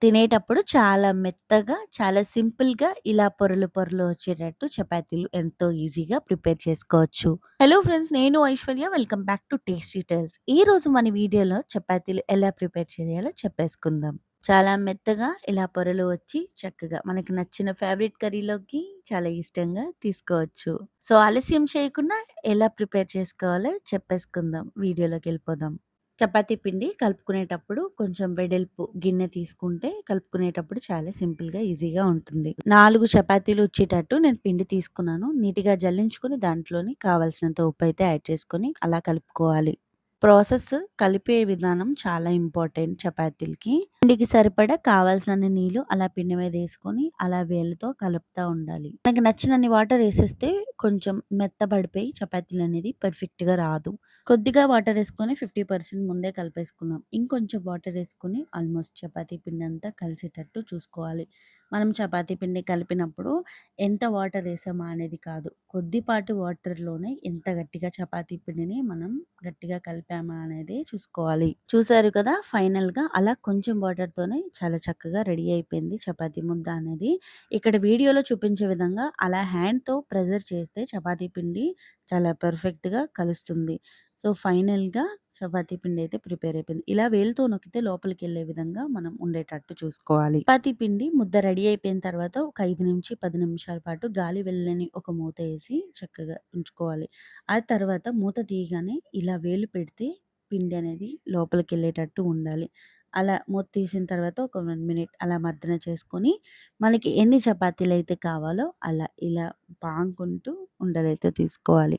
తినేటప్పుడు చాలా మెత్తగా, చాలా సింపుల్‌గా ఇలా పొరలు పొరలు వచ్చేటట్టు చపాతీలు ఎంతో ఈజీగా ప్రిపేర్ చేసుకోవచ్చు. హలో ఫ్రెండ్స్, నేను Aishwarya. Welcome back to Tasty Tales. ఈరోజు మన వీడియోలో చపాతీలు ఎలా ప్రిపేర్ చేయాలో చెప్పేసుకుందాం. చాలా మెత్తగా ఇలా పొరలు వచ్చి చక్కగా మనకి నచ్చిన ఫేవరెట్ కర్రీలోకి చాలా ఇష్టంగా తీసుకోవచ్చు. సో, ఆలస్యం చేయకుండా ఎలా ప్రిపేర్ చేసుకోవాలో చెప్పేసుకుందాం. వీడియోలోకెళ్ళిపోదాం. చపాతీ పిండి కలుపుకునేటప్పుడు కొంచెం వెడల్పు గిన్నె తీసుకుంటే కలుపుకునేటప్పుడు చాలా సింపుల్‌గా, ఈజీగా ఉంటుంది. 4 చపాతీలు వచ్చేటట్టు నేను పిండి తీసుకున్నాను. నీట్‌గా జల్లించుకొని దాంట్లోని కావాల్సినంత ఉప్పయితే యాడ్ చేసుకొని అలా కలుపుకోవాలి. ప్రాసెస్ కలిపే విధానం చాలా ఇంపార్టెంట్ చపాతీలకి. పిండికి సరిపడా కావాల్సినన్ని నీళ్లు అలా పిండి మీద ఏసుకొని అలా వేళ్ళతో కలుపుతా ఉండాలి. మనకి నచ్చినన్ని వాటర్ ఏసేస్తే కొంచెం మెత్తబడిపోయి చపాతీలనేది పర్ఫెక్ట్‌గా రాదు. కొద్దిగా వాటరేసుకొని 50% ముందే కలిపేసుకుందాం. ఇంకొంచెం వాటరేసుకొని ఆల్మోస్ట్ చపాతీ పిండంతా కలిసేటట్టు చూసుకోవాలి. మనం చపాతీ పిండి కలిపినప్పుడు ఎంత వాటరేసామా అనేది కాదు. కొద్దిపాటి వాటర్‌లోనే ఎంత గట్టిగా చపాతీ పిండిని మనం గట్టిగా కలిపామా అనేది చూసుకోవాలి. చూసారు కదా! ఫైనల్‌గా అలా కొంచెం వాటర్‌తోనే చాలా చక్కగా రెడీ అయిపోయింది చపాతీ ముద్ద అనేది. ఇక్కడ వీడియోలో చూపించే విధంగా అలా హ్యాండ్‌తో ప్రెషర్ చేస్తే చపాతీ పిండి చాలా పర్ఫెక్ట్‌గా కలుస్తుంది. సో, ఫైనల్‌గా చపాతీ పిండయితే ప్రిపేర్ అయిపోయింది. ఇలా వేలుతో నొక్కితే లోపలికెళ్ళే విధంగా మనం ఉండేటట్టు చూసుకోవాలి. చపాతీ పిండి ముద్ద రెడీ అయిపోయిన తర్వాత ఒక 5-10 నిమిషాల పాటు గాలి వెళ్ళని ఒక మూత ఏసి చక్కగా ఉంచుకోవాలి. ఆ తర్వాత మూత తీయగానే ఇలా వేలు పెడితే పిండి అనేది లోపలికెళ్ళేటట్టు ఉండాలి. అలా మూత తీసిన తర్వాత ఒక 1 మినిట్ అలా మర్దన చేసుకొని, మనకి ఎన్ని చపాతీలైతే కావాలో అలా ఇలా పాముకుంటూ ఉండలైతే తీసుకోవాలి.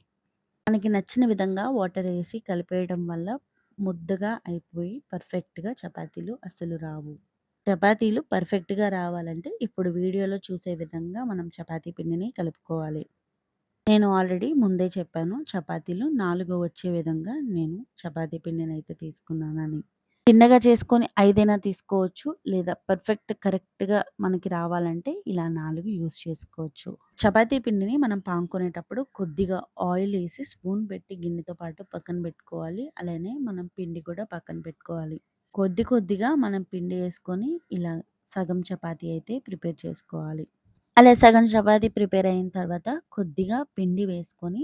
మనకి నచ్చిన విధంగా వాటరేసి కలిపేయడం వల్ల ముద్దగా అయిపోయి పర్ఫెక్ట్‌గా చపాతీలు అస్సలు రావు. చపాతీలు పర్ఫెక్ట్‌గా రావాలంటే ఇప్పుడు వీడియోలో చూసే విధంగా మనం చపాతీ పిండిని కలుపుకోవాలి. నేను ఆల్రెడీ ముందే చెప్పాను చపాతీలు 4 వచ్చే విధంగా నేను చపాతీ పిండినైతే తీసుకున్నానని. చిన్నగా చేసుకొని 5 అయినా తీసుకోవచ్చు. లేదా కరెక్ట్‌గా మనకి రావాలంటే ఇలా 4 యూజ్ చేసుకోవచ్చు. చపాతీ పిండిని మనం పాముకునేటప్పుడు కొద్దిగా ఆయిలేసి స్పూన్ పెట్టి గిన్నెతో పాటు పక్కన పెట్టుకోవాలి. అలానే మనం పిండి కూడా పక్కన పెట్టుకోవాలి. కొద్దిగా మనం పిండి యేసుకొని ఇలా సగం చపాతీ అయితే ప్రిపేర్ చేసుకోవాలి. అలా సగం చపాతీ ప్రిపేర్ అయిన తర్వాత కొద్దిగా పిండి వేసుకొని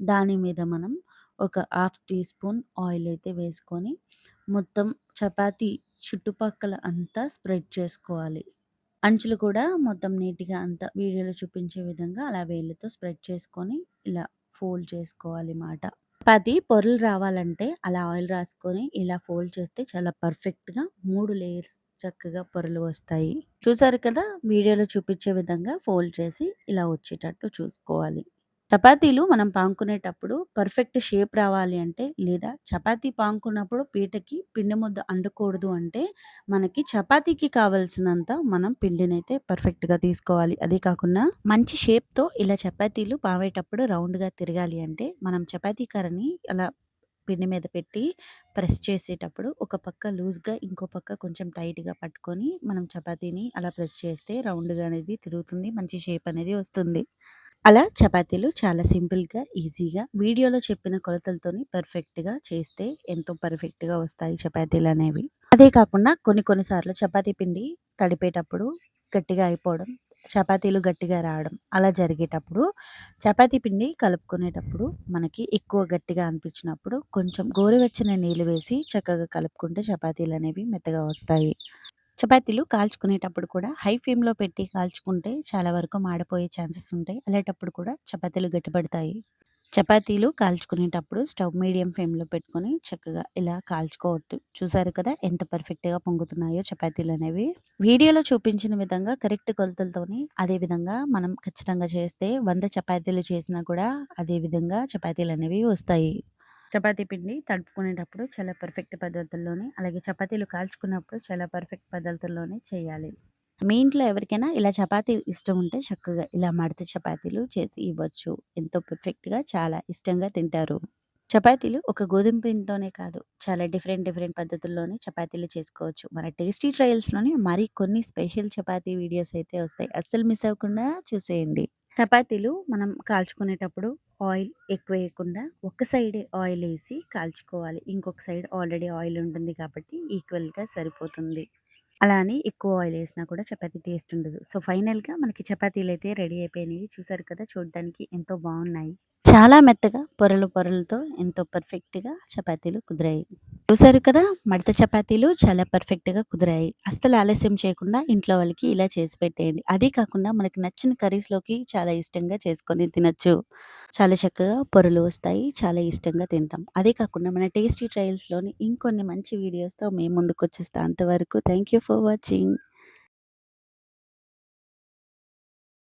దాని మీద మనం ఒక హాఫ్ టీ స్పూన్ ఆయిల్ అయితే వేసుకొని మొత్తం చపాతీ చుట్టుపక్కల అంతా స్ప్రెడ్ చేసుకోవాలి. అంచులు కూడా మొత్తం నీట్‌గా అంతా వీడియోలో చూపించే విధంగా అలా వేళ్ళతో స్ప్రెడ్ చేసుకొని ఇలా ఫోల్డ్ చేసుకోవాలి మాట. చపాతీ పొరలు రావాలంటే అలా ఆయిల్ రాసుకొని ఇలా ఫోల్డ్ చేస్తే చాలా పర్ఫెక్ట్‌గా 3 లేయర్స్ చక్కగా పొరలు వస్తాయి. చూసారు కదా! వీడియోలో చూపించే విధంగా ఫోల్డ్ చేసి ఇలా వచ్చేటట్టు చూసుకోవాలి. చపాతీలు మనం పాముకునేటప్పుడు పర్ఫెక్ట్ షేప్ రావాలి అంటే లేదా చపాతీ పాముకున్నప్పుడు పీటకి పిండి ముద్ద అంటకూడదు అంటే మనకి చపాతీకి కావాల్సినంత మనం పిండినైతే పర్ఫెక్ట్‌గా తీసుకోవాలి. అదే కాకుండా మంచి షేప్‌తో ఇలా చపాతీలు పామేటప్పుడు రౌండ్‌గా తిరగాలి అంటే మనం చపాతీ కర్రని అలా పిండి మీద పెట్టి ప్రెస్ చేసేటప్పుడు ఒక పక్క లూజ్‌గా ఇంకో పక్క కొంచెం టైట్‌గా పట్టుకొని మనం చపాతీని అలా ప్రెస్ చేస్తే రౌండ్‌గా అనేది తిరుగుతుంది. మంచి షేప్ అనేది వస్తుంది. అలా చపాతీలు చాలా సింపుల్‌గా, ఈజీగా వీడియోలో చెప్పిన కొలతలతోని పర్ఫెక్ట్‌గా చేస్తే ఎంతో పర్ఫెక్ట్‌గా వస్తాయి చపాతీలనేవి. అదే కాకుండా కొన్ని సార్లు చపాతీ పిండి తడిపేటప్పుడు గట్టిగా అయిపోవడం, చపాతీలు గట్టిగా రావడం అలా జరిగేటప్పుడు చపాతీ పిండి కలుపుకునేటప్పుడు మనకి ఎక్కువ గట్టిగా అనిపించినప్పుడు కొంచెం గోరువెచ్చని నీళ్ళు వేసి చక్కగా కలుపుకుంటే చపాతీలనేవి మెత్తగా వస్తాయి. చపాతీలు కాల్చుకునేటప్పుడు కూడా హై ఫ్లేమ్‌లో పెట్టి కాల్చుకుంటే చాలా వరకు మాడిపోయే ఛాన్సెస్ ఉంటాయి. అలాంటప్పుడు కూడా చపాతీలు గట్టిపడతాయి. చపాతీలు కాల్చుకునేటప్పుడు స్టవ్ మీడియం ఫ్లేమ్‌లో పెట్టుకొని చక్కగా ఇలా కాల్చుకోవట్టు. చూసారు కదా! ఎంత పర్ఫెక్ట్‌గా పొంగుతున్నాయో చపాతీలనేవి. వీడియోలో చూపించిన విధంగా కరెక్ట్ కొలతలతోని అదే విధంగా మనం ఖచ్చితంగా చేస్తే 100 చపాతీలు చేసినా కూడా అదే విధంగా చపాతీలనేవి వస్తాయి. చపాతీ పిండి తడుపుకునేటప్పుడు చాలా పర్ఫెక్ట్ పద్ధతుల్లోనే, అలాగే చపాతీలు కాల్చుకున్నప్పుడు చాలా పర్ఫెక్ట్ పద్ధతుల్లోనే చేయాలి. మీ ఇంట్లో ఎవరికైనా ఇలా చపాతీ ఇష్టం ఉంటే చక్కగా ఇలా మడత చపాతీలు చేసి ఇవ్వచ్చు. ఎంతో పర్ఫెక్ట్‌గా చాలా ఇష్టంగా తింటారు. చపాతీలు ఒక గోధుమ పిండితోనే కాదు, చాలా డిఫరెంట్ పద్ధతుల్లోనే చపాతీలు చేసుకోవచ్చు. మన టేస్టీ ట్రయల్స్‌లోని మరి కొన్ని స్పెషల్ చపాతీ వీడియోస్ అయితే వస్తాయి. అస్సలు మిస్ అవ్వకుండా చూసేయండి. చపాతీలు మనం కాల్చుకునేటప్పుడు ఆయిల్ ఎక్కువేయకుండా ఒక సైడే ఆయిలేసి కాల్చుకోవాలి. ఇంకొక సైడ్ ఆల్రెడీ ఆయిల్ ఉంటుంది కాబట్టి ఈక్వల్‌గా సరిపోతుంది. అలా అని ఎక్కువ ఆయిల్ ఏసినా కూడా చపాతీ టేస్ట్ ఉండదు. సో, ఫైనల్‌గా మనకి చపాతీలైతే రెడీ అయిపోయినాయి. చూసారు కదా! చూడడానికి ఎంతో బావున్నాయి. చాలా మెత్తగా పొరలు పొరలతో ఎంతో పర్ఫెక్ట్‌గా చపాతీలు కుదిరాయి. చూసారు కదా! మడత చపాతీలు చాలా పర్ఫెక్ట్‌గా కుదిరాయి. అస్సలు ఆలస్యం చేయకుండా ఇంట్లో వాళ్ళకి ఇలా చేసి పెట్టేయండి. అదీ కాకుండా మనకి నచ్చిన కర్రీస్‌లోకి చాలా ఇష్టంగా చేసుకొని తినొచ్చు. చాలా చక్కగా పొరలు వస్తాయి. చాలా ఇష్టంగా తింటాం. అదే కాకుండా మన టేస్టీ ట్రయల్స్‌లోని ఇంకొన్ని మంచి వీడియోస్‌తో మేము ముందుకొచ్చేస్తా. అంతవరకు థాంక్ యూ ఫర్ వాచింగ్.